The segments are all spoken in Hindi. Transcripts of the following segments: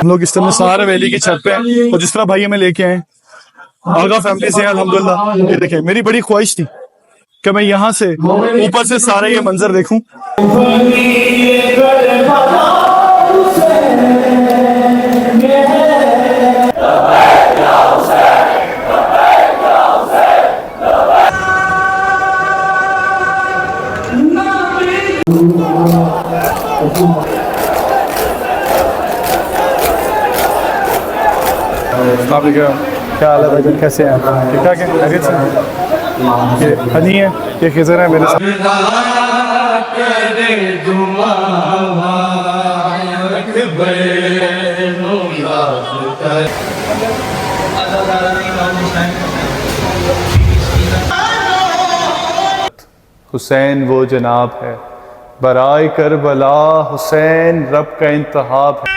हम लोग इस तरह सारे वैली की छत पे हैं और जिस तरह भाई हमें लेके आए आगा फैमिली से अल्हम्दुलिल्लाह। ये देखें, मेरी बड़ी ख्वाहिश थी कि मैं यहाँ से ऊपर से सारा ये मंजर देखूं। क्या हाल है भाई, कैसे हैं? ठीक ठाक है, खैरियत से? ये हनी है, ये खिजर है मेरे साथ। हुसैन वो जनाब है, बराए करबला हुसैन रब का इंतहाब है।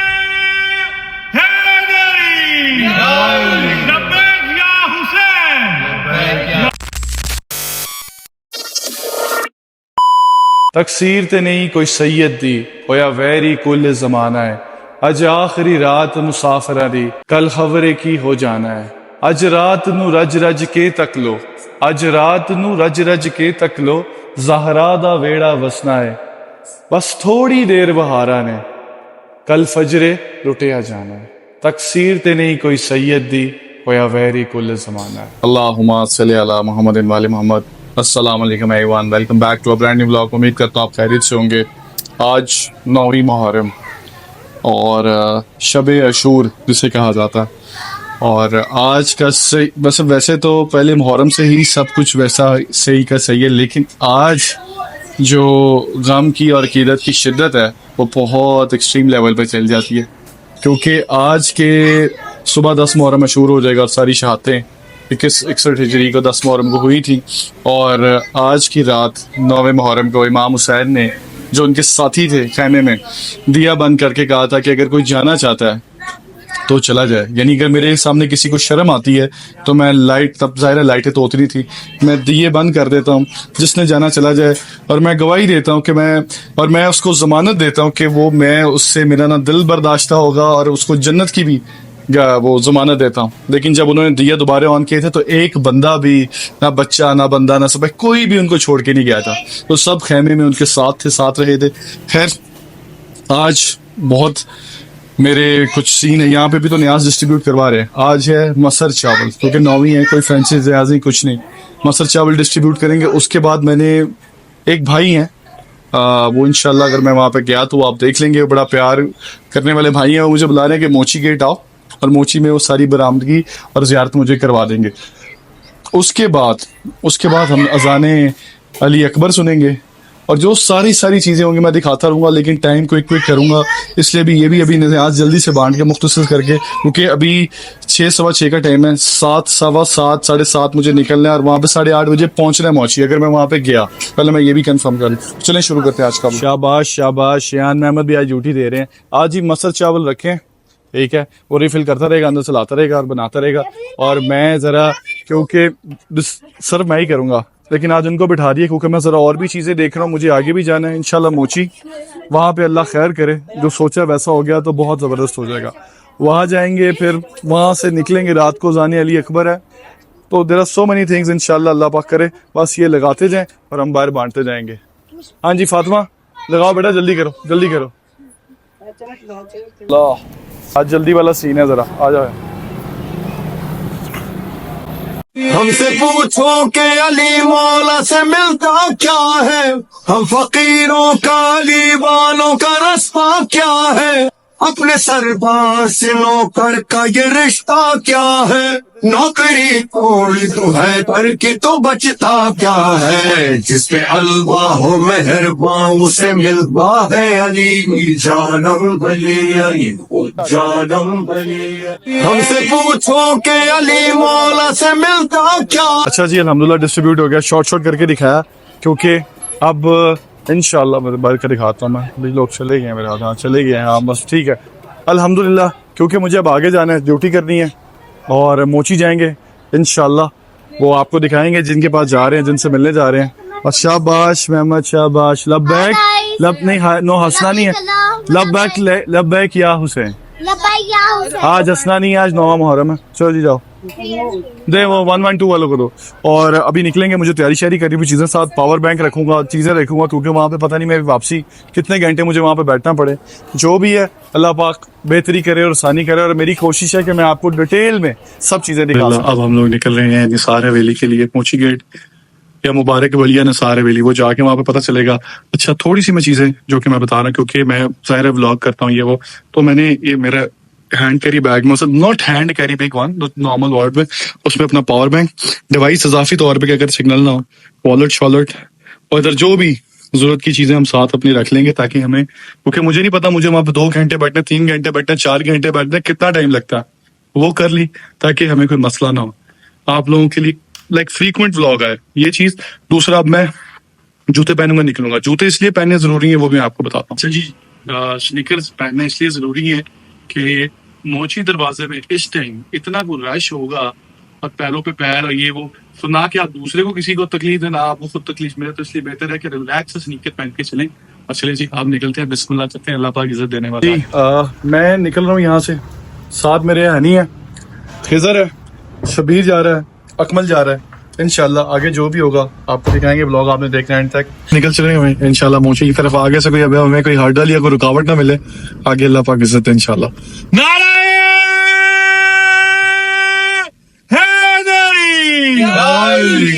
तकसीर ते नहीं कोई सैयद दी होया वैरी कुल जमाना है, अज आखिरी रात मुसाफरा दी कल खबरे की हो जाना है। अज रात नू रज रज के तक लो, अज रात नू रज रज के तक लो, ज़हरा दा वेड़ा वसना है, बस थोड़ी देर बहारा ने कल फजरे लुटिया जाना है। तकसीर ते नहीं कोई सैयद दी होया वैरी कुल जमाना है। अल्लाहुम्मा सल्ली अला मुहम्मद वाले मोहम्मद। अस्सलाम वालेकुम everyone, welcome back to a brand new vlog. उम्मीद करता हूँ आप खैरियत से होंगे। आज 9वीं मुहर्रम और शब अशूर जिसे कहा जाता है, और आज का वैसे तो पहले मुहर्रम से ही सब कुछ वैसा सही का सही है, लेकिन आज जो गम की और अकीदत की शिद्दत है वो बहुत एक्सट्रीम लेवल पर चल जाती है, क्योंकि आज के सुबह 10 मुहर्रम अशूर हो जाएगा और सारी शहादतें 61 हिजरी को 10 मुहर्रम को हुई थी, और आज की रात 9वें मुहर्रम को इमाम हुसैन ने जो उनके साथी थे खैमे में दिया बंद करके कहा था कि अगर कोई जाना चाहता है तो चला जाए। यानी अगर मेरे सामने किसी को शर्म आती है तो मैं लाइट, तब ज़ाहिर लाइटें तो होती नहीं थी, मैं दिए बंद कर देता हूँ, जिसने जाना चला जाए, और मैं गवाही देता हूँ कि मैं उसको ज़मानत देता हूँ कि वो मैं उससे मेरा ना दिल बर्दाश्त होगा और उसको जन्नत की भी वो ज़मानत देता हूँ। लेकिन जब उन्होंने दिया दोबारा ऑन किए थे तो एक बंदा भी, ना बच्चा ना बंदा ना सब, कोई भी उनको छोड़ के नहीं गया था, तो सब खैमे में उनके साथ थे, साथ रहे थे। खैर आज बहुत मेरे कुछ सीन है, यहाँ पे भी तो न्याज डिस्ट्रीब्यूट करवा रहे हैं। आज है मसर चावल, क्योंकि 9वीं है, कोई फ्रेंचाइज न्याज नहीं, कुछ नहीं, मसर चावल डिस्ट्रीब्यूट करेंगे। उसके बाद मैंने एक भाई हैं, वो इंशाल्लाह अगर मैं वहाँ पे गया तो आप देख लेंगे, बड़ा प्यार करने वाले भाई हैं, वो मुझे बुला रहे हैं कि मोची गेट आओ, और मोची में वो सारी बरामदगी और ज़ियारत मुझे करवा देंगे। उसके बाद हम अज़ाने अली अकबर सुनेंगे, और जो सारी चीज़ें होंगी मैं दिखाता रहूँगा, लेकिन टाइम को क्विक करूँगा, इसलिए भी ये भी अभी आज जल्दी से बांट के मुख्तसर करके, क्योंकि अभी 6 सवा 6 का टाइम है, 7 सवा 7 साढ़े 7 मुझे निकलना है, और वहाँ पे 8:30 बजे पहुँचना है मोची, अगर मैं वहाँ पे गया। पहले मैं ये भी कंफर्म कर लूँ। चलें शुरू करते हैं आज का। शाबाश शाबाश, शियान अहमद भी आज ड्यूटी दे रहे हैं। आज ही मसर चावल रखें, ठीक है, वो रिफिल करता रहेगा, अंदर से लाता रहेगा और बनाता रहेगा, और मैं ज़रा क्योंकि सर्व मैं ही करूँगा, लेकिन आज उनको बिठा दिए क्योंकि मैं ज़रा और भी चीज़ें देख रहा हूँ, मुझे आगे भी जाना है इंशाल्लाह मोची। वहाँ पे अल्लाह खैर करे, जो सोचा वैसा हो गया तो बहुत ज़बरदस्त हो जाएगा। वहाँ जाएंगे, फिर वहाँ से निकलेंगे, रात को ज़ाने अली अकबर है, तो there are so many things इंशाल्लाह, अल्लाह पाक करे बस ये लगाते जाएँ और हम बाहर बांटते जाएंगे। हाँ जी फातिमा, लगाओ बेटा, जल्दी करो जल्दी करो। आज जल्दी वाला सीन है, ज़रा आ जाओ। हमसे पूछो के अली मौला से मिलता क्या है, हम फकीरों का अली वालों का रास्ता क्या है, अपने सरदार से नौकर का ये रिश्ता क्या है, नौकरी थोड़ी तो है पर के तो बचता क्या है, जिसपे अल्लाह हो मेहरबान उसे मिलता है अली जानम बली जानम बली। हमसे पूछो के अली मौला से मिलता क्या। अच्छा जी, अल्हम्दुलिल्लाह डिस्ट्रीब्यूट हो गया, शॉर्ट करके दिखाया, क्योंकि अब इंशाल्लाह मैं बाहर का दिखाता हूँ। मैं लोग चले गए मेरे हाथ, हाँ चले गए हैं, हाँ बस ठीक है अल्हम्दुलिल्लाह, क्योंकि मुझे अब आगे जाना है, ड्यूटी करनी है, और मोची जाएंगे इंशाल्लाह, वो आपको दिखाएंगे जिनके पास जा रहे हैं, जिनसे मिलने जा रहे हैं। और शाबाश मोहम्मद शाबाश, लब्बैक लब नहीं, नो हंसना नहीं है, लब्बैक लब्बैक या हुसैन, लब्बैक आज हंसना नहीं है, आज 9वां मुहर्रम है। चलो जी जाओ, दे वो 112 वालों को दो। और अभी निकलेंगे, मुझे तैयारी शैयारी करनी हुई चीज़ें साथ, पावर बैंक रखूंगा, चीज़ें रखूंगा, क्योंकि वहाँ पे पता नहीं मैं वापसी कितने घंटे मुझे वहाँ पे बैठना पड़े। जो भी है अल्लाह पाक बेहतरी करे और आसानी करे, और मेरी कोशिश है कि मैं आपको डिटेल में सब चीज़ें दिखा सकूं। अब हम लोग निकल रहे हैं निसार हवेली के लिए, मोची गेट या मुबारक वलिया निसार हवेली, वो जाके वहाँ पे पता चलेगा। अच्छा, थोड़ी सी मैं चीज़ें जो कि मैं बता रहा हूँ, क्योंकि मैं ज़ाहिर व्लॉग करता हूँ ये वो, तो मैंने ये मेरा हैंड कैरी बैग में, not hand carry bag one, normal word में, उसमें अपना पावर बैंक, डिवाइस इजाफी तौर पे अगर सिग्नल ना हो, वॉलेट शॉलेट, और इधर जो भी जरूरत की चीजें हम साथ अपनी रख लेंगे, ताकि हमें, क्योंकि मुझे नहीं पता मुझे वहां पे 2 घंटे बैठना, 3 घंटे बैठना, 4 घंटे बैठना, कितना टाइम लगता है, वो कर ली ताकि हमें कोई मसला ना हो। आप लोगों के लिए लाइक फ्रीक्वेंट व्लॉग है ये चीज। दूसरा, अब मैं जूते पहनूंगा, निकलूंगा। जूते इसलिए पहनने जरूरी है, वो भी आपको बताता हूँ। अच्छा जी, स्नीकर्स पहनना इसलिए जरूरी है कि मोची दरवाजे में इस टाइम इतना कोई रश होगा और पैरों पे पैर और ये वो, तो ना कि आप दूसरे को किसी को तकलीफ है, ना आपको खुद तकलीफ मिले, तो इसलिए बेहतर है कि रिलैक्स स्नीकर पहन के चलें। और चले जी, आप निकलते हैं, बिस्मिल्लाह करते हैं, अल्लाह पाक इज्जत देने वाला है। मैं निकल रहा हूँ यहाँ से, साथ मेरे हनी है, खिजर है, शबीर जा रहा है, अकमल जा रहा है। इंशाल्लाह आगे जो भी होगा आपको दिखाएंगे, ब्लॉग आपने देखना है एंड तक। निकल चले हमें इंशाल्लाह मोची की तरफ। आगे से कोई अब हमें कोई हर्डल या कोई रुकावट ना मिले, आगे अल्लाह पाक इज्जत है इंशाल्लाह।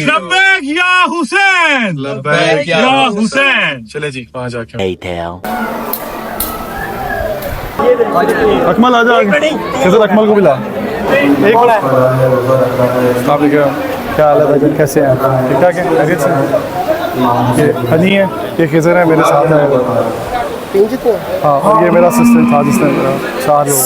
लब्बैक या हुसैन, लब्बैक या हुसैन। चले जी वहाँ जाके अकमल आ जा, किधर अकमल को मिला एक क्या हाल है भाई, कैसे हैं? ठीक ठाक है, खैरियत से? ये हनी है, ये खिजर है, मेरे साथ है। हाँ, और ये मेरा असिस्टेंट था जिसने मेरा 4 लोग।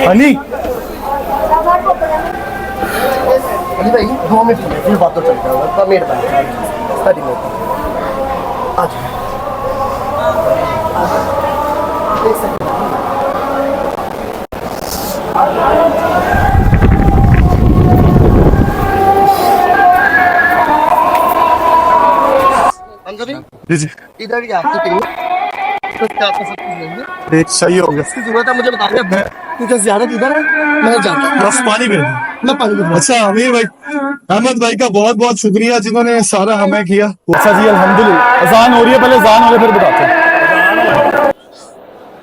हनी अली भाई 2 मिनट फिर बात तो चलता है, मेहरबानी सारी में आज जी जी इधर ही आपको चाहिए तो क्या कर सकते हैं? देख सही हो गया, इसकी जरूरत है मुझे बता दें, क्योंकि ज़्यारत इधर है, मैं जाता हूँ। बस पानी पे मैं पानी पी अच्छा अमीर भाई, अहमद भाई का बहुत बहुत शुक्रिया जिन्होंने सारा हमें किया। अच्छा जी अल्हम्दुलिल्लाह, अजान हो रही है, पहले अजान हो रही है फिर बताते हैं।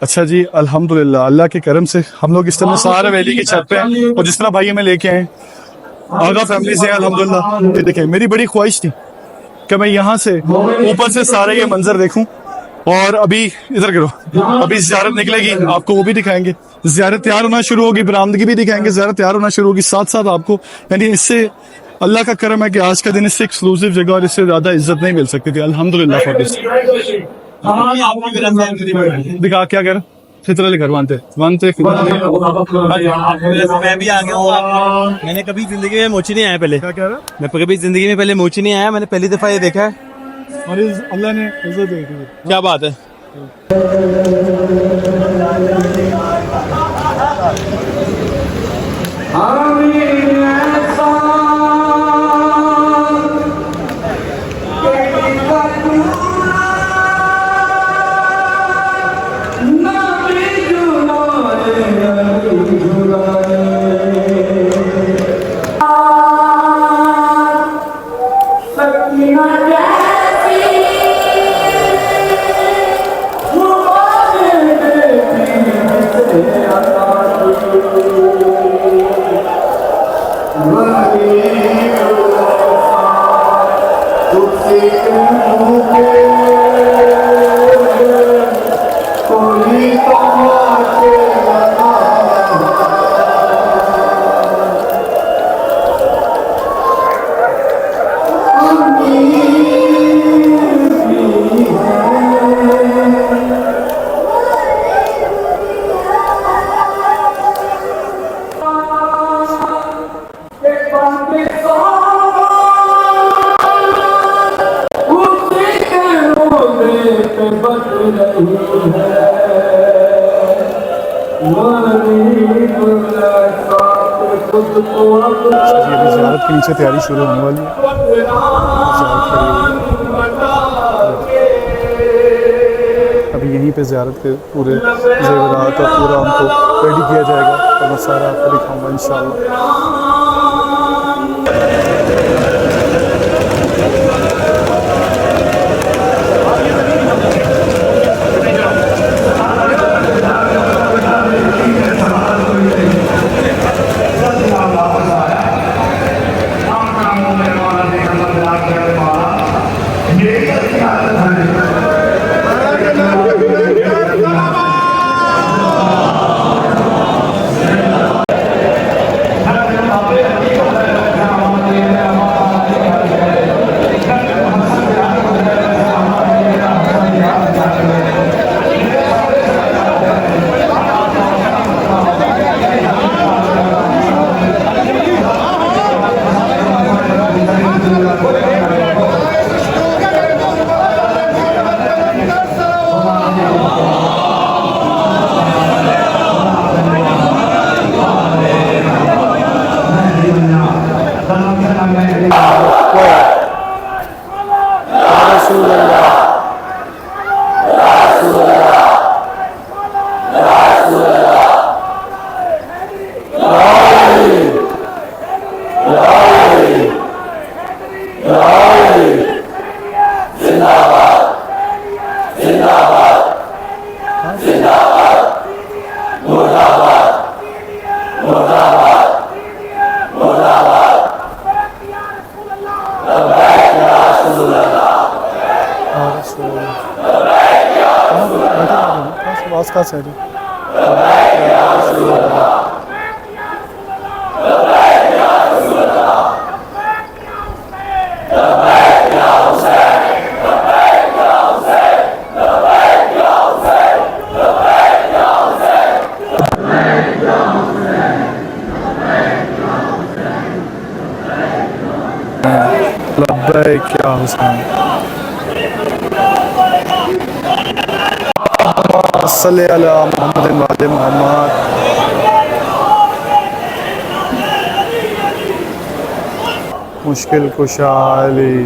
अच्छा जी अल्हम्दुलिल्लाह, अल्लाह के करम से हम लोग इस तरह सारे वैली की छत पे हैं, और जिस तरह भाई हमें लेके आए आगा फैमिली से अल्हम्दुलिल्लाह। ये देखें, मेरी बड़ी ख्वाहिश थी कि मैं यहाँ से ऊपर से सारे ये मंजर देखूं, और अभी इधर करो, अभी ज़ियारत निकलेगी, आपको वो भी दिखाएंगे। ज़ियारत तैयार होना शुरू होगी, बरामदगी भी दिखाएंगे, ज़ियारत तैयार होना शुरू होगी, साथ साथ आपको, यानी इससे अल्लाह का करम है कि आज का दिन इससे एक्सक्लूसिव जगह और इससे ज्यादा इज्जत नहीं मिल सकती थी। अल्हम्दुलिल्लाह फॉर दिस। दिखा क्या कर फितरा लेकर मानते मैं भी आ गया हूँ। मैंने कभी जिंदगी में मोची नहीं आया पहले। क्या कह रहा मैं कभी जिंदगी में पहले मोची नहीं आया, मैंने पहली दफा ये देखा है। और अल्लाह ने इज्जत दी थी। क्या बात है। नहीं है ये भी ज़ियारत के नीचे तैयारी शुरू होने वाली है। ज़ियारत खड़ी हुई है। अभी यहीं पे ज़ियारत के पूरे ज़ेवरात और पूरा हमको रेडी किया जाएगा और मैं सारा आपको दिखाऊंगा इंशाल्लाह। कहाँ से लब्बैक या हुसैन सल्ले अला मोहम्मद वाले मोहम्मद। मुश्किल कुशा अली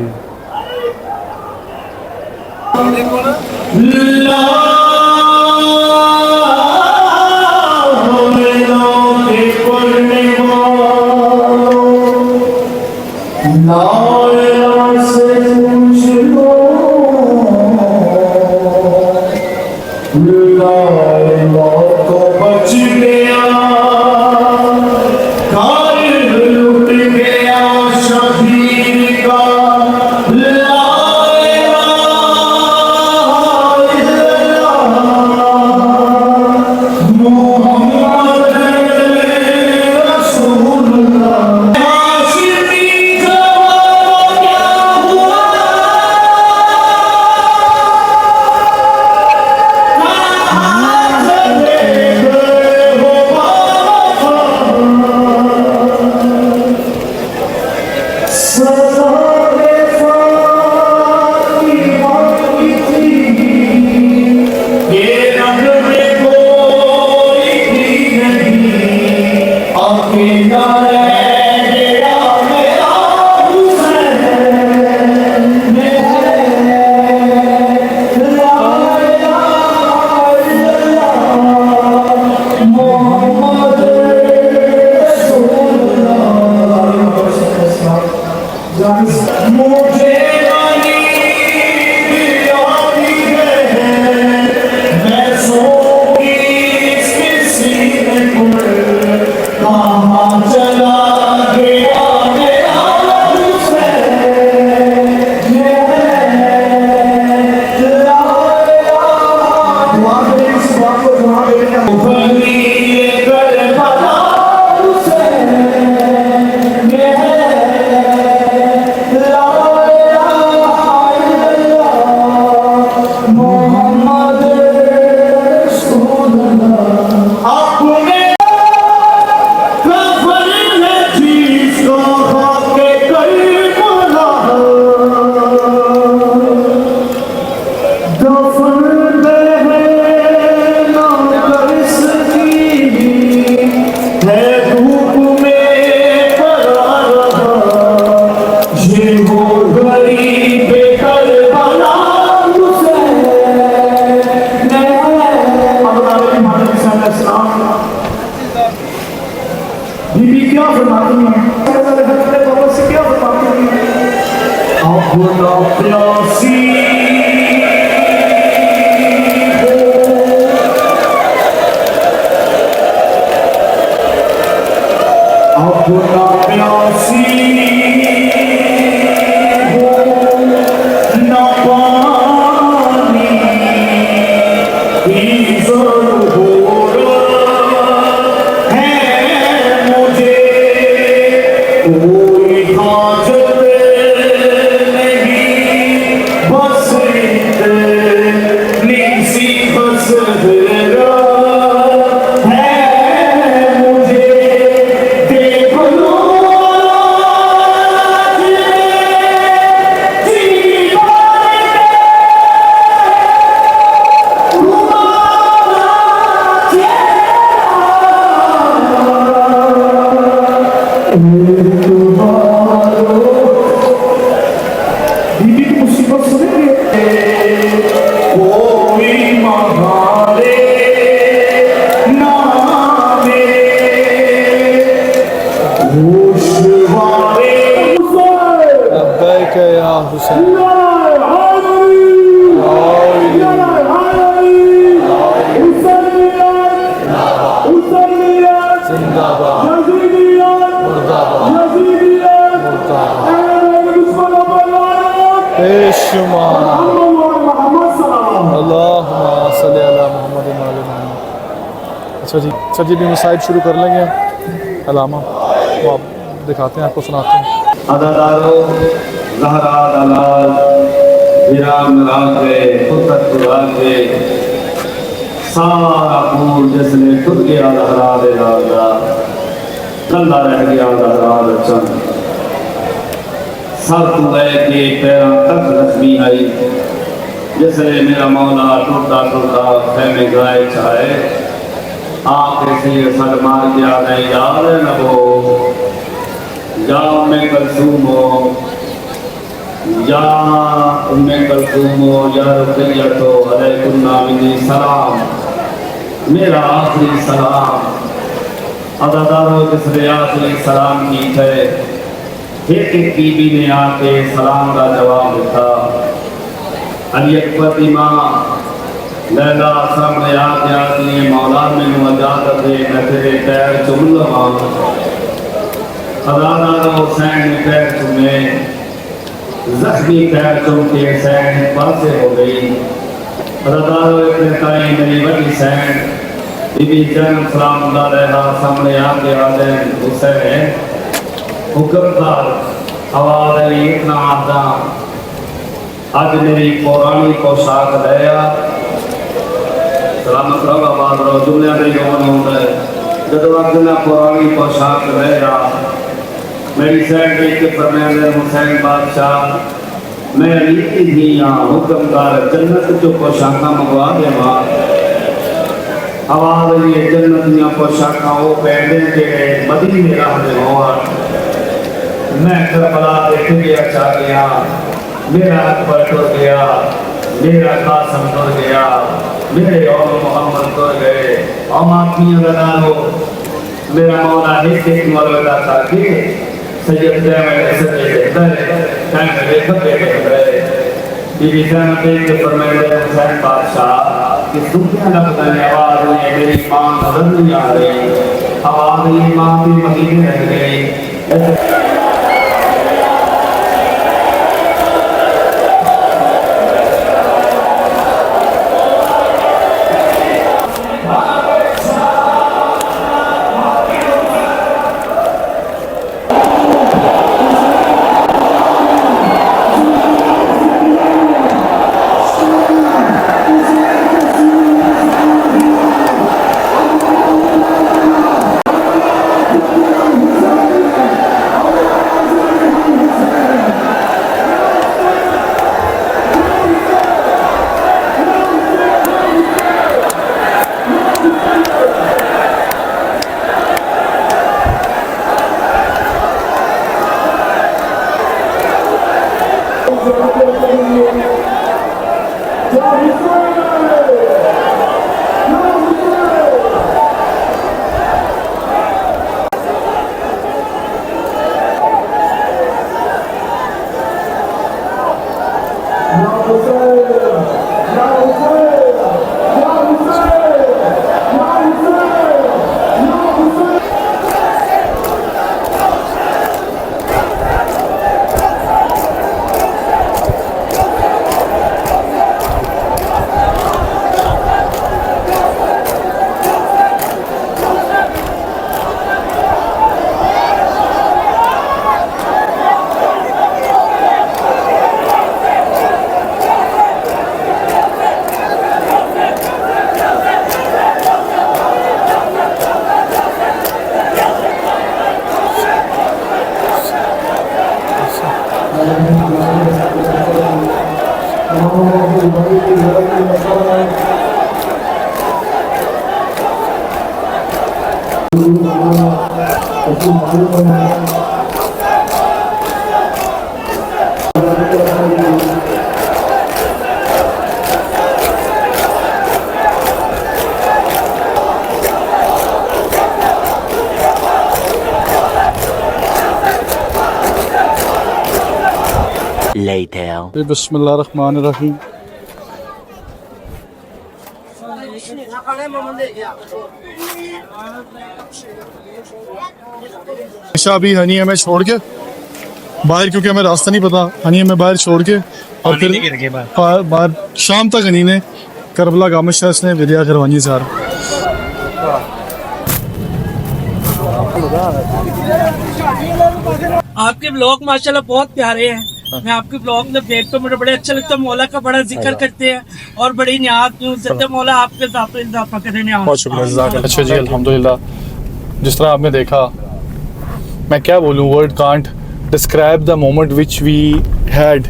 खुदा प्यासी खुदा प्यासी हो ना पानी की ज़रूरत है मुझे, कोई हाजत नहीं बस इतनी सी हसरत है मुझे। देख लो दीदी की मुसीबत सुनेंगे कोई महारे नामे होशवारे लब्बैक या हुसैन। जिंदाबाद मुर्दाबाद बेशुमार। अल्लाहुम्मा सल्ली अला मुहम्मद व अला मुहम्मद। अच्छा जी भी मसाइब शुरू कर लेंगे। अलामा वो आप दिखाते हैं, आपको सुनाते हैं। अदादारो ज़हरा दलाल विराम रागे पुत्र रागे सारा फूल जिसने टूट गया लहरा दे राजा कल्ला रह गया लहरा दे चंद सर तू गए के पैरों तक जख्मी आई जिसने मेरा मौला टूटा टूटा खेमे गाय चाहे आके से सर मार गया नहीं याद न हो या उम्मे कलसूमो या उम्मे कलसूमो या रुकैयतो अलैकुन्ना मिनी सलाम, मेरा आखिरी सलाम अदादारों जिसने आखिरी सलाम की है। एक बीबी ने आके सलाम का जवाब दिया। अली अकबर की माँ लैला सामने आके आती है मौला में इजाजत दे मैं तेरे पैर चुम लवा। अदादारों हुसैन ने पैर चुमे, जख्मी पैर चुम के हुसैन पासे हो गई। अदादारों इतने ताई मेरी बड़ी सैन बीबी जन्म सलाम रहा सामने आके आदे हुसैन हुक्मदार आवाज आई इतना आता आज मेरी पुरानी पोशाक लिया सलामत रहो आवाज रहो जुमले में यौन होता है जब वक्त मैं पुरानी पोशाक लिया मेरी सैन देख के फरमाया हुसैन बादशाह मैं अली की थी यहाँ हुक्मदार जन्नत जो पोशाका मंगवा दे मां आवाज ये जन्नत दियां पोशाका वो पहनने के मदीने रहने होआ मैं करबला देख गया चाह गया मेरा अकबर टुर गया मेरा कासम टुर गया मेरे और मोहम्मद टुर गए और माफी लगा लो मेरा मौला एक मौला था कि सैयद में सजे दर टाइम में खपे गए बीबी जान देख के फरमाया हुसैन बादशाह कि दुनिया का पता नहीं आवाज हुई मेरी मां नजर नहीं आ रही आवाज हुई मां भी मदीने रह गई। Later. बिस्मिल्लाहिर्रहमानिर्रहीम। अच्छा अभी हनी हमें छोड़ के बाहर, क्योंकि हमें रास्ता नहीं पता, हनी हमें बाहर छोड़ के और फिर बाहर शाम तक हनी ने करबला गामद शाह ने विद्या करवानी सार। आपके ब्लॉग माशाल्लाह बहुत प्यारे हैं। मैं आपके ब्लॉग में देखता हूँ, मुझे बड़े अच्छा लगता है। मौला का बड़ा जिक्र करते हैं और बड़ी न्याज देते हैं। मौला आपके साथ इजाफा करे। बहुत शुक्रिया। अच्छा जी अल्हम्दुलिल्लाह। जिस तरह आपने देखा, मैं क्या बोलूँ, word can't describe the moment which we had.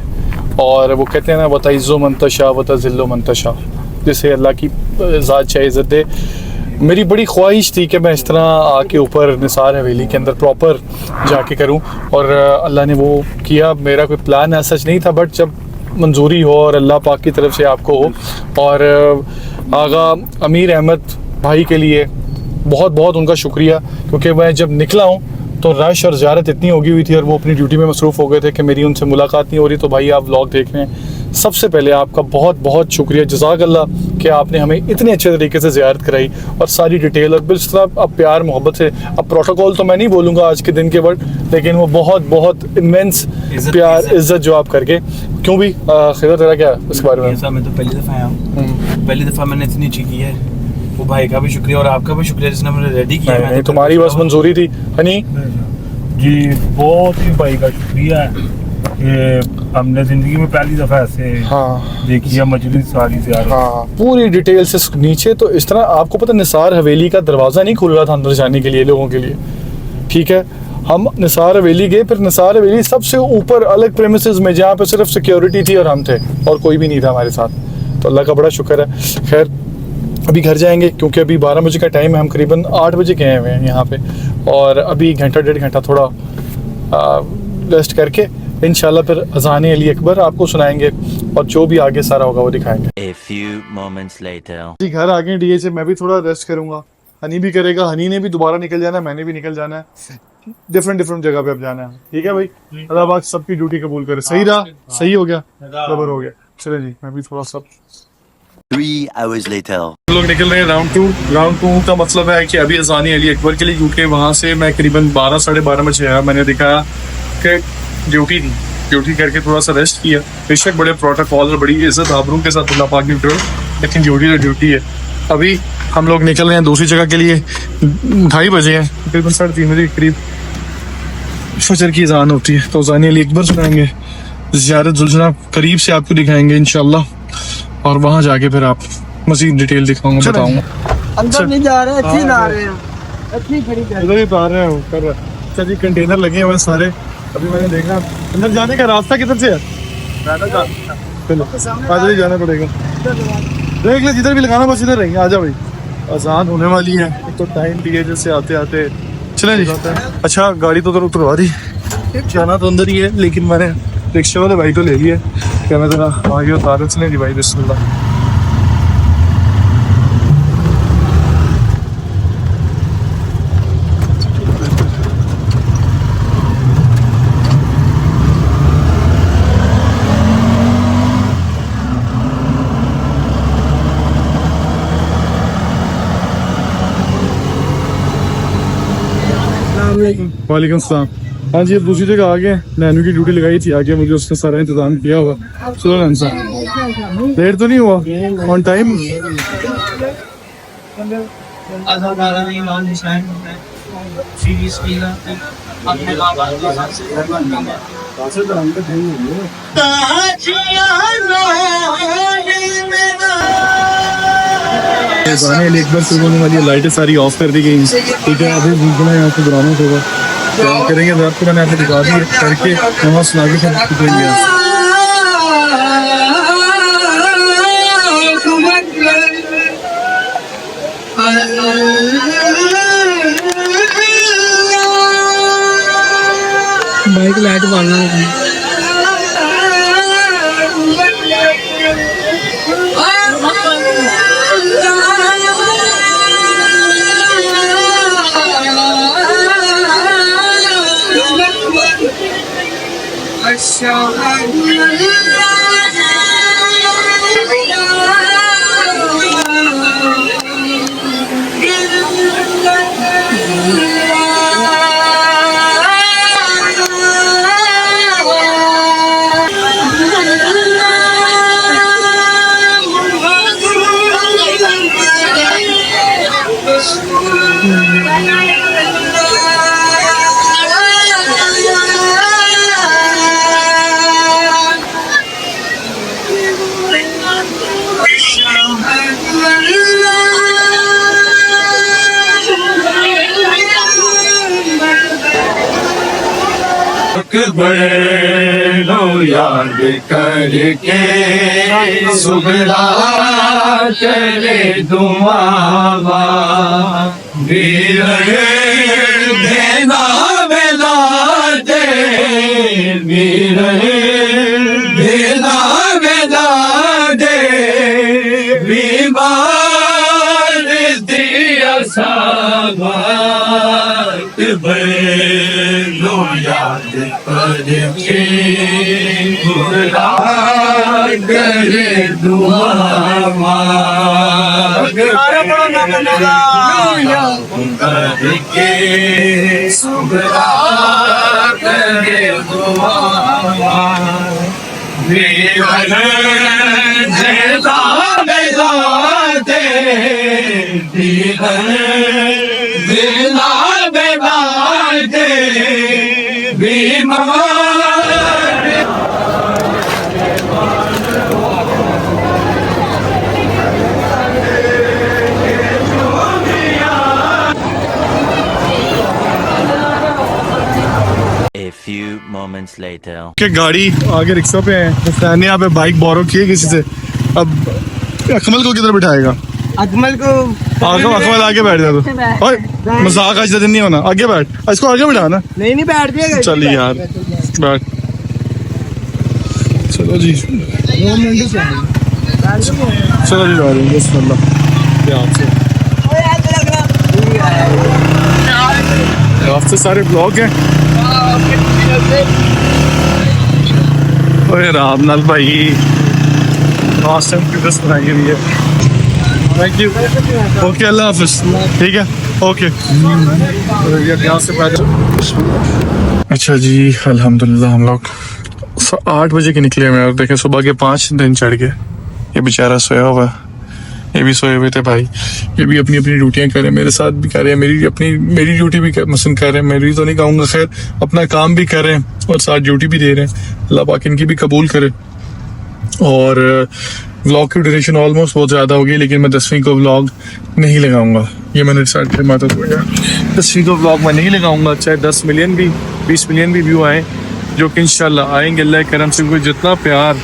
और वो कहते हैं ना, वतइज़्ज़ु मंतशा वतज़िल्लु मंतशा, जिसे अल्लाह की ज़ात चाहे इज़्ज़त दे। मेरी बड़ी ख्वाहिश थी कि मैं इस तरह आके ऊपर निसार हवेली के अंदर प्रॉपर जाके करूं, और अल्लाह ने वो किया। मेरा कोई प्लान ऐसा नहीं था, बट जब मंजूरी हो और अल्लाह पाक की तरफ से आपको हो। और आगा अमीर अहमद भाई के लिए बहुत बहुत उनका शुक्रिया, क्योंकि मैं जब निकला हूँ तो रश और ज़्यारत इतनी होगी हुई थी और वो अपनी ड्यूटी में मसरूफ़ हो गए थे कि मेरी उनसे मुलाकात नहीं हो रही। तो भाई आप व्लॉग देख रहे हैं, सबसे पहले आपका बहुत बहुत शुक्रिया, जज़ाकल्लाह कि आपने हमें इतने अच्छे तरीके से ज़ियारत कराई और सारी डिटेल और इस तरह अब प्यार मोहब्बत से। अब प्रोटोकॉल तो मैं नहीं बोलूँगा आज के दिन के वर्ड, लेकिन वो बहुत बहुत इमेंस प्यार इज़्ज़त जो आप करके। क्यों भी खैर तेरा क्या इसके बारे में? मैं तो पहली दफ़ा आया हूँ, पहली दफ़ा मैंने इतनी अच्छी की है। वो भाई का भी शुक्रिया और आपका भी शुक्रिया जिसने मुझे रेडी किया। नहीं, तुम्हारी बस मंजूरी थी हनी जी। बहुत ही भाई का शुक्रिया है कि हमने ज़िंदगी में पहली दफ़ा ऐसे देखी है मजलिस सारी ज़ियारत। पूरी डिटेल से नीचे। तो इस तरह आपको पता, निसार हवेली का दरवाज़ा नहीं खुल रहा था अंदर जाने के लिए लोगों के लिए, ठीक है। हम निसार हवेली गए, फिर निसार हवेली सबसे ऊपर अलग प्रेमिसेस में, जहाँ पे सिर्फ सिक्योरिटी थी और हम थे और कोई भी नहीं था हमारे साथ। तो अल्लाह का बड़ा शुक्र है। खैर अभी घर जाएंगे, क्योंकि अभी 12 बजे का टाइम है। हम करीबन 8 बजे गए हुए हैं यहाँ पे, और अभी घंटा डेढ़ घंटा थोड़ा रेस्ट करके इंशाल्लाह फिर अज़ान अली अकबर आपको सुनाएंगे और जो भी आगे सारा होगा वो दिखाएंगे। A few moments later. जी घर आ गए डीएच, मैं भी थोड़ा रेस्ट करूँगा, हनी भी करेगा। हनी ने भी दोबारा निकल जाना है, मैंने भी निकल जाना है। डिफरेंट जगह पे अब जाना है, ठीक है भाई। अल्लाह पाक सबकी ड्यूटी कबूल करे। सही रहा, सही हो गया, बराबर हो गया। चले जी, मैं भी थोड़ा सा 3 hours later. हम लोग निकल रहे हैं राउंड टू का मतलब है कि अभी अज़ान अली अकबर के लिए, क्योंकि वहाँ से मैं करीबन 12 साढ़े 12 बजे आया। मैंने देखा कि ड्यूटी करके थोड़ा सा रेस्ट किया। बेशक बड़े प्रोटोकॉल और बड़ी इज्जत आबरू के साथ अल्लाह पाक ने ड्यूटी, लेकिन ड्यूटी तो ड्यूटी है। अभी हम लोग निकल रहे हैं दूसरी जगह के लिए। 2:30 बजे हैं, तकरीबन 3:30 बजे के करीब फजर की अज़ान होती है। तो अज़ान अली अकबर सुनाएंगे, ज़ियारत जुलजना करीब से आपको दिखाएंगे इंशाल्लाह, और वहाँ जाके फिर आप मज़ीद डिटेल दिखाऊंगा, बताऊंगा। अंदर नहीं जा रहे, अच्छी ना आ रहे हैं, अच्छी खड़ी कर उधर ही उतार रहे हैं कर रहे। अच्छा जी, कंटेनर लगे हुए सारे। अभी मैंने देखा अंदर जाने का रास्ता किधर से है, चलो आगे जाना पड़ेगा। देख ले जिधर भी लगाना, बस इधर रहेंगे। आजा भाई, अज़ान होने वाली है तो टाइम भी है जैसे आते आते। चले जी। अच्छा गाड़ी तो उतरवा दी, जाना तो अंदर ही है, लेकिन मैंने रिक्शे वाले भाई को ले लिया। क्या मैं जरा आगे उतार। चले जी भाई, बिस्मिल्लाह। वालेकुम सलाम। हाँ जी, अब दूसरी जगह आ गए। नैनू की ड्यूटी लगाई थी आगे, मुझे उसने सारा इंतजाम किया हुआ। चलो नैन साहब, लेट तो नहीं हुआ? On time? गाने एक बार शुरू होने वाली है, लाइटें सारी ऑफ कर दी गई। ठीक है, अभी बिल्कुल यहाँ से ड्रामा होगा, क्या करेंगे रात को मैंने आपको दिखा दी करके वहाँ सुना के फिर बाइक लाइट बालना लो याद करके सुबह चले दुआवा देना बेला दे देना बेला दे बीमार दिया साबात लो याद करके खुदा करे दुआ करके सुबह करे दुआ देता बेला दे देना बेला दे बीमार A few moments later. के गाड़ी आगे रिक्शा पे है, फैन ने यहाँ पे बाइक बोरो की है किसी से। अब अकमल को किधर बिठाएगा? अजमल को अकमल आगे बैठ जा तू। ओए मजाक आज दिन नहीं होना, आगे बैठ, इसको आगे बिठाना। नहीं बैठ जाएगा। चल यार बैठ, चलो जी चलो जी जा रहे हैं बिस्मिल्लाह ध्यान से। रास्ते सारे ब्लॉक हैं। ओए रामलाल भाई लास्ट टाइम की ड्रेस बनाई हुई है। थैंक यू, ओके अल्लाह हाफिज। ठीक है ओके। यहाँ से अच्छा जी अल्हम्दुलिल्लाह हम लोग 8 बजे के निकले हुए और देखें सुबह के 5 दिन चढ़ गए। ये बेचारा सोया हुआ है, ये भी सोए हुए थे भाई। ये भी अपनी अपनी ड्यूटियां कर रहे हैं, मेरे साथ भी कर रहे हैं, मेरी ड्यूटी भी मसलन कर रहे हैं। मेरी तो नहीं कहूँगा, खैर अपना काम भी कर रहे हैं और साथ ड्यूटी भी दे रहे हैं। अल्लाह पाक इनकी भी कबूल करे। और व्लॉग की ड्यूरेशन ऑलमोस्ट बहुत ज़्यादा हो गई, लेकिन मैं 10वीं को व्लॉग नहीं लगाऊंगा। ये मैंने डिसाइड कर माता तो 10वीं को व्लॉग मैं नहीं लगाऊंगा, चाहे 10 मिलियन भी 20 मिलियन भी व्यू आए, जो कि इंशाल्लाह आएंगे अल्लाह के करम से। कोई जितना प्यार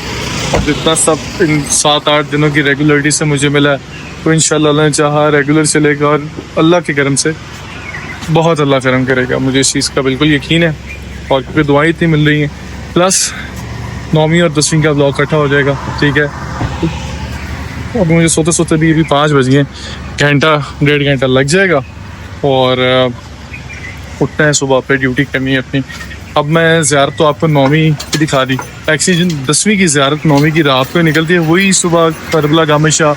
और जितना सब इन 7-8 दिनों की रेगुलरिटी से मुझे मिला, तो इंशाल्लाह अल्लाह ने चाहा रेगुलर चलेगा और अल्लाह के करम से बहुत अल्लाह करम करेगा। मुझे इस चीज़ का बिल्कुल यकीन है और क्योंकि दुआएं इतनी मिल रही हैं, प्लस 9वीं और 10वीं का ब्लॉग इकट्ठा हो जाएगा। ठीक है, अब मुझे सोते सोते भी 5 बज गए, घंटा 1.5 घंटा लग जाएगा और उठना है सुबह पे, ड्यूटी करनी है अपनी। अब मैं ज़ियारत तो आपको 9वीं की दिखा दी, एक्चुअली 10वीं की ज़ियारत 9वीं की रात को निकलती है, वही सुबह करबला गामे शाह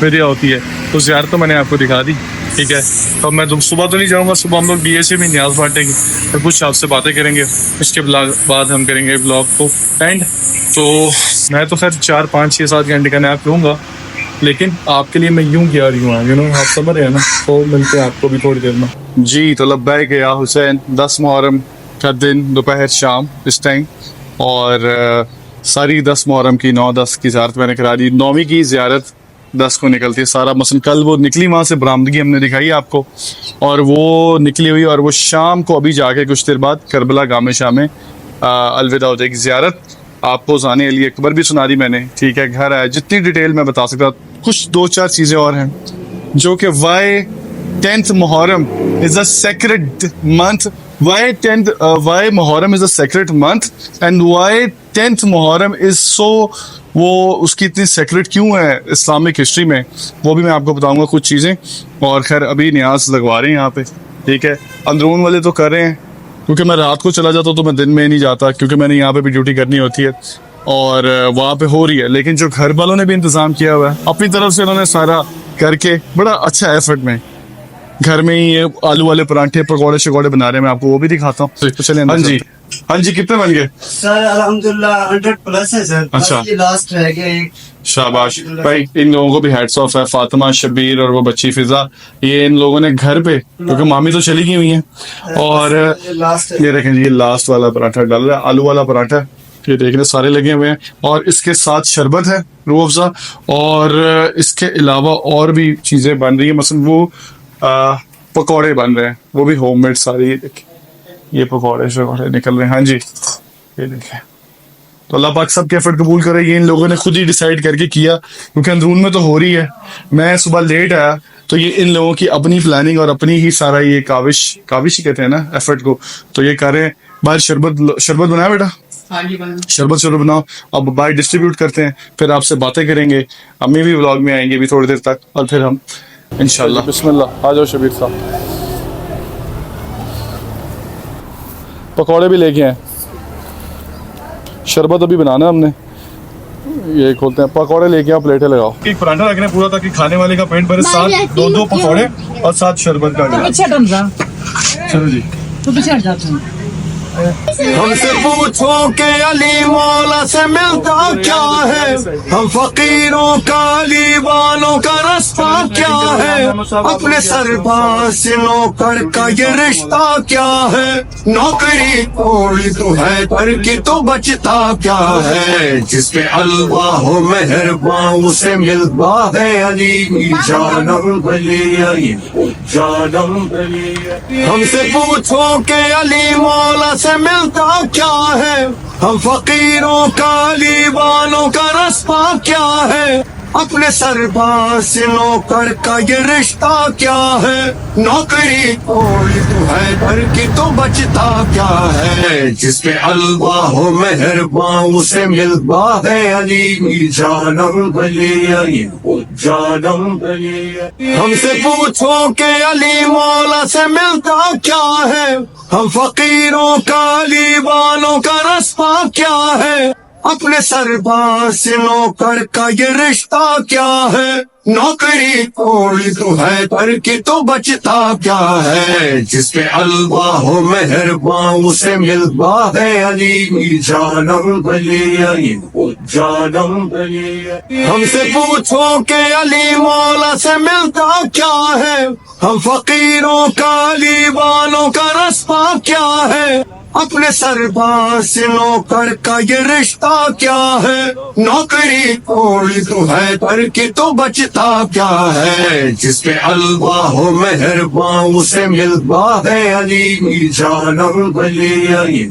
मेरे होती है, तो ज़ियारत तो मैंने आपको दिखा दी। ठीक है। तो मैं सुबह तो नहीं जाऊँगा, सुबह हम लोग BSA में न्याज बांटेंगे और कुछ आपसे बातें करेंगे। इसके बाद हम करेंगे ब्लॉग को एंड। तो मैं तो खैर 4, 5, 6, 7 घंटे का नैप लूँगा, लेकिन आपके लिए मैं यूं किया रही हूँ, आप समझ रहे हैं ना। तो मिलते हैं आपको भी थोड़ी देर में जी। तो लब्बैक या हुसैन, 10 मुहर्रम का दिन, दोपहर शाम इस टाइम, और सारी 10 मुहर्रम की 9-10 की ज़ियारत मैंने करा दी। 9वीं की ज़ियारत 10 को निकलती है सारा, मसलन कल वो निकली, वहाँ से बरामदगी हमने दिखाई आपको, और वो निकली हुई, और वो शाम को अभी जाके कुछ देर बाद करबला गामे शाह में अलविदा हो जाएगी। ज़ियारत आपको ज़ाने अली अकबर भी सुना दी मैंने, ठीक है। घर आया, जितनी डिटेल मैं बता सकता, कुछ 2-4 चीज़ें और हैं जो कि why 10th Muharram is a sacred month, why Muharram is a sacred month and why 10th Muharram is so, वो उसकी इतनी सेक्रेट क्यों है इस्लामिक हिस्ट्री में, वो भी मैं आपको बताऊंगा कुछ चीज़ें। और खैर अभी न्याज लगवा रहे हैं यहाँ पे, ठीक है। अंदरून वाले तो कर रहे हैं, क्योंकि मैं रात को चला जाता हूँ तो मैं दिन में नहीं जाता, क्योंकि मैंने यहाँ पे भी ड्यूटी करनी होती है और वहाँ पे हो रही है। लेकिन जो घर वालों ने भी इंतज़ाम किया हुआ है अपनी तरफ से, उन्होंने सारा करके बड़ा अच्छा एफर्ट में घर में ही ये आलू वाले परांठे पकौड़े शकौड़े बना रहे हैं, मैं आपको वो भी दिखाता हूँ। तो चलिए। हाँ जी कितने बन गए सर? अल्हम्दुलिल्लाह 100+ है सर। अच्छा, ये लास्ट रह गया एक। शाबाश भाई, इन लोगों को भी हैट्स ऑफ है, फातिमा, शबीर और वो बच्ची फिजा। ये इन लोगों ने घर पे, क्योंकि मामी तो चली गई हुई हैं, और ये देखें जी, ये लास्ट वाला पराठा डाल रहा है, आलू वाला पराठा, ये देखने सारे लगे हुए हैं। और इसके साथ शरबत है, रूह अफ़ज़ा, और इसके अलावा और भी चीज़ें बन रही है, मसलन वो पकौड़े बन रहे हैं, वो भी होममेड सारी। ये देखिए, ये पकौड़े शकौड़े निकल रहे हैं। हाँ जी, ये देखिए। तो अल्लाह पाक सबके एफर्ट कबूल करे। ये इन लोगों ने खुद ही डिसाइड करके किया, क्योंकि अंदरून में तो हो रही है। मैं सुबह लेट आया, तो ये इन लोगों की अपनी प्लानिंग और अपनी ही सारा ये काविश ही कहते हैं ना एफर्ट को, तो ये कर रहे हैं। बाहर शरबत बनाया बेटा, शरबत बनाओ, अब बाहर डिस्ट्रीब्यूट करते हैं, फिर आपसे बातें करेंगे। अम्मी भी व्लॉग में आएंगे भी थोड़ी देर तक, और फिर हम इंशाल्लाह। बिस्मिल्लाह, आ जाओ शबीर साहब, पकौड़े भी लेके आए, शरबत अभी बनाना है हमने। ये खोलते हैं, पकौड़े लेके आओ, प्लेटें लगाओ। एक पराठा रखना है पूरा, ताकि खाने वाले का पेट भरे, साथ 2 पकौड़े और साथ शरबत का गिलास। चलो जी, हमसे पूछो के अली मौला से मिलता क्या है, हम फकीरों का अली वालों का रास्ता क्या है, अपने सरबाज से नौकर का ये रिश्ता क्या है, नौकरी थोड़ी तो है पर की तो बचता क्या है, जिसपे अल्लाह हो मेहरबान उसे मिलता है अली जानम बली, जानम बली। हमसे पूछो के अली मौला से मिलता क्या है, हम फकीरों का अली वालों का रास्ता क्या है, अपने सरबाज से नौकर का ये रिश्ता क्या है, नौकरी थोड़ी तो है पर की तो बचता क्या है, जिसपे अल्लाह हो मेहरबान उसे मिलता है अली जानम बली, जानम बली। हमसे पूछो के अली मौला से मिलता क्या है, हम फकीरों का अली वालों का रास्ता क्या है, अपने सरबाज से नौकर का ये रिश्ता क्या है, नौकरी थोड़ी तो है पर की तो बचता क्या है, जिसपे अल्लाह हो मेहरबान उसे मिलता है अली जानम बली, जानम बली। हमसे पूछो के अली मौला से मिलता क्या है, हम फकीरों का अली वालों का रास्ता क्या है, अपने सरबाज से नौकर का ये रिश्ता क्या है, नौकरी थोड़ी तो है पर की तो बचता क्या है, जिसपे अल्लाह हो मेहरबान उसे मिलता है अली जानम बली,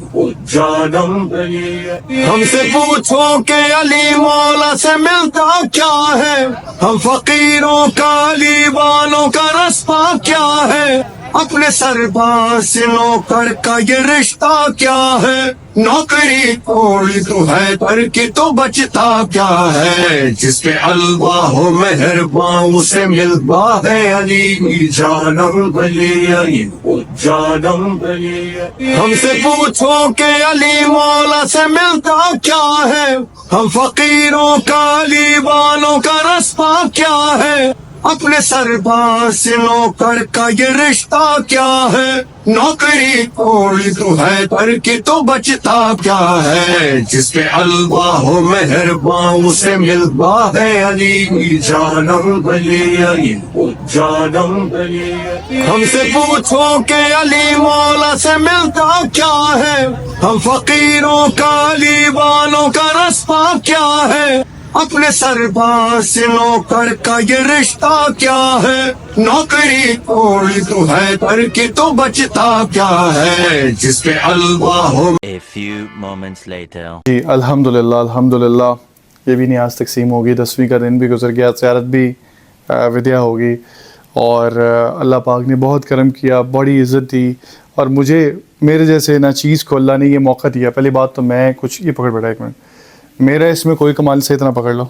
जानम बली। हमसे पूछो के अली मौला से मिलता क्या है, हम फकीरों का अली वालों का रास्ता क्या है, अपने सरबाज से नौकर का ये रिश्ता क्या है, नौकरी थोड़ी तो है पर की तो बचता क्या है, जिसपे अल्लाह हो मेहरबान उसे मिलता है अली जानम बली, जानम बली। हमसे पूछो के अली मौला से मिलता क्या है, हम फकीरों का अली वालों का रास्ता क्या है, अपने सरदार से नौकर का ये रिश्ता क्या है, नौकरी थोड़ी तो है पर की तो बचता क्या है, जिसपे अल्लाह हो मेहरबान उसे मिलता है अली जानम अली अली जानम अली। हमसे पूछो के अली मौला से मिलता क्या है, हम फकीरों का अली वालों का रास्ता क्या है, अपने सरदार से नौकर का ये रिश्ता क्या है, नौकरी थोड़ी तो है पर की तो बचता क्या है, जिसपे अल्लाह हो। A few moments later. जी अल्हम्दुलिल्लाह अल्हम्दुलिल्लाह, ये भी न्याज तकसीम होगी, 10वीं का दिन भी गुजर गया, ज़ियारत भी विद्या होगी और अल्लाह पाक ने बहुत करम किया, बड़ी इज़्ज़त दी और मुझे मेरे जैसे ना चीज़ को अल्लाह ने ये मौका दिया। पहली बात तो मैं कुछ ये पकड़ बैठा एक मिनट, मेरा इसमें कोई कमाल से इतना पकड़ लो।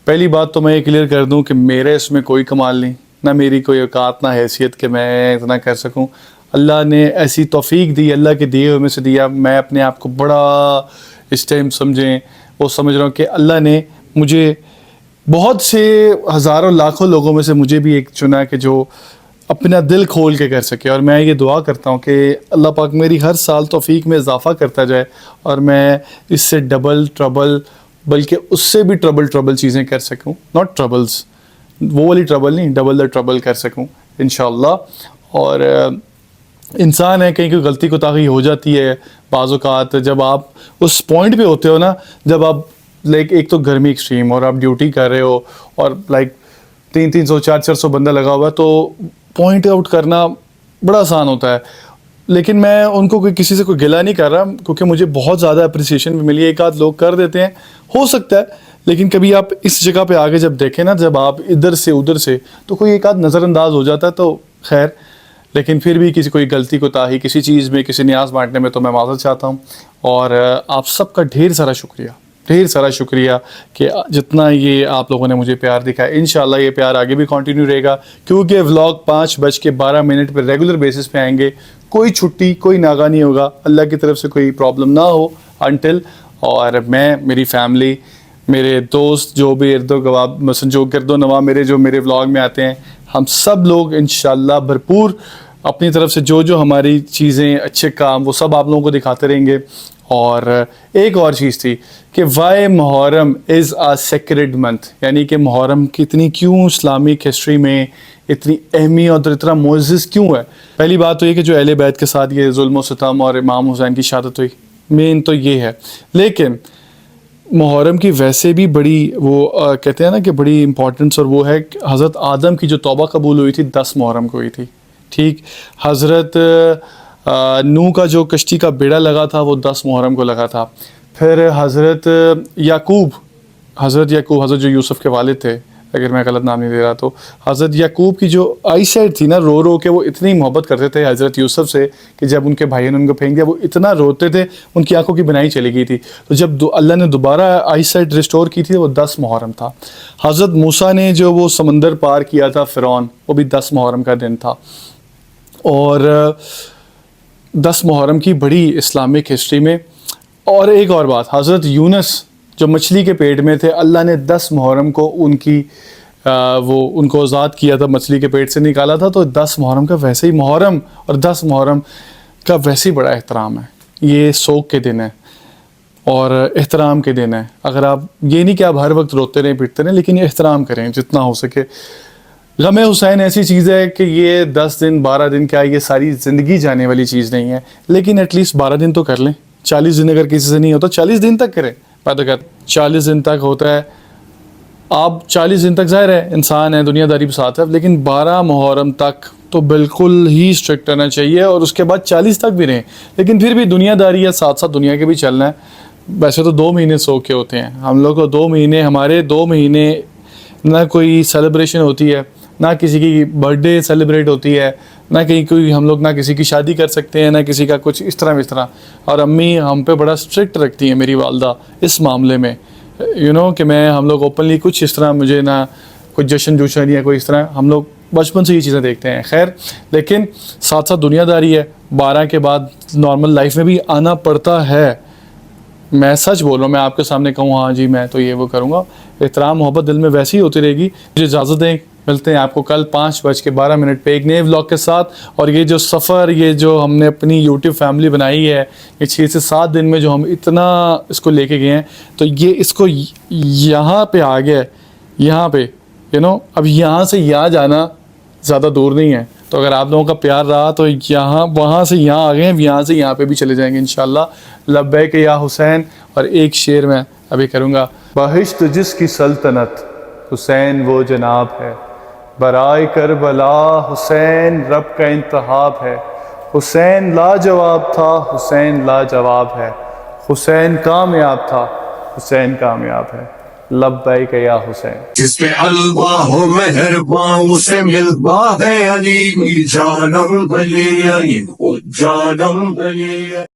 पहली बात तो मैं ये क्लियर कर दूं कि मेरे इसमें कोई कमाल नहीं, ना मेरी कोई औकात ना हैसियत कि मैं इतना कर सकूं। अल्लाह ने ऐसी तौफीक दी, अल्लाह के दिए हुए में से दिया। मैं अपने आप को बड़ा इस टाइम समझें वो समझ रहा हूँ कि अल्लाह ने मुझे बहुत से हज़ारों लाखों लोगों में से मुझे भी एक चुना कि जो अपना दिल खोल के कर सके। और मैं ये दुआ करता हूँ कि अल्लाह पाक मेरी हर साल तौफीक में इजाफ़ा करता जाए और मैं इससे डबल ट्रबल बल्कि उससे भी ट्रबल चीज़ें कर सकूँ। नॉट ट्रबल्स, वो वाली ट्रबल नहीं, डबल द ट्रबल कर सकूँ इंशाअल्लाह। और इंसान है, कहीं कोई गलती कोताही हो जाती है बाज़ औक़ात। जब आप उस पॉइंट पे होते हो ना, जब आप लाइक एक तो गर्मी एक्सट्रीम और आप ड्यूटी कर रहे हो और लाइक 300 400 बंदा लगा हुआ है, तो पॉइंट आउट करना बड़ा आसान होता है। लेकिन मैं उनको कोई किसी से कोई गिला नहीं कर रहा, क्योंकि मुझे बहुत ज़्यादा अप्रिसिएशन भी मिली है। एक आध लोग कर देते हैं, हो सकता है, लेकिन कभी आप इस जगह पे आगे जब देखें ना, जब आप इधर से उधर से, तो कोई एक आध नज़रअंदाज हो जाता है तो खैर। लेकिन फिर भी किसी कोई गलती कोताही किसी चीज़ में, किसी न्याज बांटने में, तो मैं माफ़ी चाहता हूँ। और आप सबका ढेर सारा शुक्रिया कि जितना ये आप लोगों ने मुझे प्यार दिखाया। इंशाल्लाह ये प्यार आगे भी कंटिन्यू रहेगा, क्योंकि व्लॉग 5:12 पर रेगुलर बेसिस पे आएंगे। कोई छुट्टी, कोई नागा नहीं होगा, अल्लाह की तरफ से कोई प्रॉब्लम ना हो अनटिल। और मैं, मेरी फैमिली, मेरे दोस्त जो भी इर्दो गवाब मसन जो गिरदो नवा मेरे व्लॉग में आते हैं, हम सब लोग इंशाल्लाह भरपूर अपनी तरफ से जो हमारी चीज़ें, अच्छे काम, वो सब आप लोगों को दिखाते रहेंगे। और एक और चीज़ थी कि why Muharram is a sacred month, यानी कि मुहर्रम की इतनी क्यों इस्लामिक हिस्ट्री में इतनी अहमियत और इतना मोअज़्ज़ज़ क्यों है। पहली बात तो ये कि जो अहले बैत के साथ ये जुल्म व सितम और इमाम हुसैन की शहादत हुई, मेन तो ये है। लेकिन मुहर्रम की वैसे भी बड़ी वो कहते हैं ना कि बड़ी इंपॉर्टेंस, और वो है हज़रत आदम की जो तौबा कबूल हुई थी 10 मुहर्रम को हुई थी। ठीक, हज़रत नूह का जो कश्ती का बेड़ा लगा था वो 10 मुहर्रम को लगा था। फिर हज़रत याकूब हज़रत जो यूसुफ़ के वालिद थे, अगर मैं गलत नाम नहीं दे रहा तो, हज़रत याकूब की जो आई साइड थी ना, रो के वो इतनी मोहब्बत करते थे हज़रत यूसुफ़ से कि जब उनके भाइयों ने उनको फेंक दिया, वो इतना रोते थे, उनकी आंखों की बनाई चली गई थी। तो जब अल्लाह ने दोबारा आई साइड रिस्टोर की थी, वो 10 मुहर्रम था। हज़रत मूसा ने जो वो समंदर पार किया था फ़िरौन, वो भी 10 मुहर्रम का दिन था। और 10 मुहर्रम की बड़ी इस्लामिक हिस्ट्री में। और एक और बात, हज़रत यूनुस जो मछली के पेट में थे, अल्लाह ने 10 मुहर्रम को उनको आज़ाद किया था, मछली के पेट से निकाला था। तो 10 मुहर्रम का वैसे ही मुहर्रम और 10 मुहर्रम का वैसे ही बड़ा एहतराम है। ये सोग के दिन है और एहतराम के दिन है। अगर आप ये नहीं कि आप हर वक्त रोते रहें पिटते रहें, लेकिन ये एहतराम करें जितना हो सके। गम हुसैन ऐसी चीज़ है कि ये 10 दिन 12 दिन क्या, ये सारी ज़िंदगी जाने वाली चीज़ नहीं है, लेकिन एटलीस्ट 12 दिन तो कर लें। 40 दिन अगर किसी से नहीं होता, 40 दिन तक करें। बात तो 40 दिन तक होता है, आप 40 दिन तक ज़ाहिर है इंसान है, दुनियादारी भी साथ है, लेकिन 12 मुहर्रम तक तो बिल्कुल ही स्ट्रिक्ट रहना चाहिए। और उसके बाद 40 तक भी रहें, लेकिन फिर भी दुनियादारी या साथ साथ दुनिया के भी चलना है। वैसे तो 2 महीने सो के होते हैं हम लोग को, 2 महीने, हमारे 2 महीने ना कोई सेलिब्रेशन होती है, ना किसी की बर्थडे सेलिब्रेट होती है, ना कहीं कोई हम लोग ना किसी की शादी कर सकते हैं, ना किसी का कुछ इस तरह। और अम्मी हम पे बड़ा स्ट्रिक्ट रखती हैं, मेरी वालदा, इस मामले में। कि मैं, हम लोग ओपनली कुछ इस तरह, मुझे ना कुछ जश्न या कोई इस तरह, हम लोग बचपन से ये चीज़ें देखते हैं। खैर, लेकिन साथ साथ दुनियादारी है, 12 के बाद नॉर्मल लाइफ में भी आना पड़ता है। मैं सच बोल रहा हूँ, मैं आपके सामने कहूँ हाँ जी मैं तो ये वो करूँगा, एहतराम मोहब्बत दिल में वैसी ही होती रहेगी। मुझे इजाज़त दें, मिलते हैं आपको कल 5:12 पे एक नए व्लॉग के साथ। और ये जो सफ़र, ये जो हमने अपनी यूट्यूब फैमिली बनाई है, ये 6 से 7 दिन में जो हम इतना इसको लेके गए हैं, तो ये इसको यहाँ पे आ गया है, यहाँ पे अब यहाँ से यहाँ जाना ज़्यादा दूर नहीं है। तो अगर आप लोगों का प्यार रहा तो यहाँ वहाँ से यहाँ आ गए हैं, यहाँ से यहाँ पे भी चले जाएंगे इंशाल्लाह। लब्बैक या हुसैन। और एक शेर मैं अभी करूँगा। बहिश्त जिसकी सल्तनत हुसैन वो जनाब है, बराए करबला हुसैन रब का इंतहाब है। हुसैन लाजवाब था, हुसैन लाजवाब है, हुसैन कामयाब था, हुसैन कामयाब है। लब्बैक या हुसैन। जिसपे अल्लाह हो मेहरबान उसे मिलवा है अली जानम भले अली जानम भले।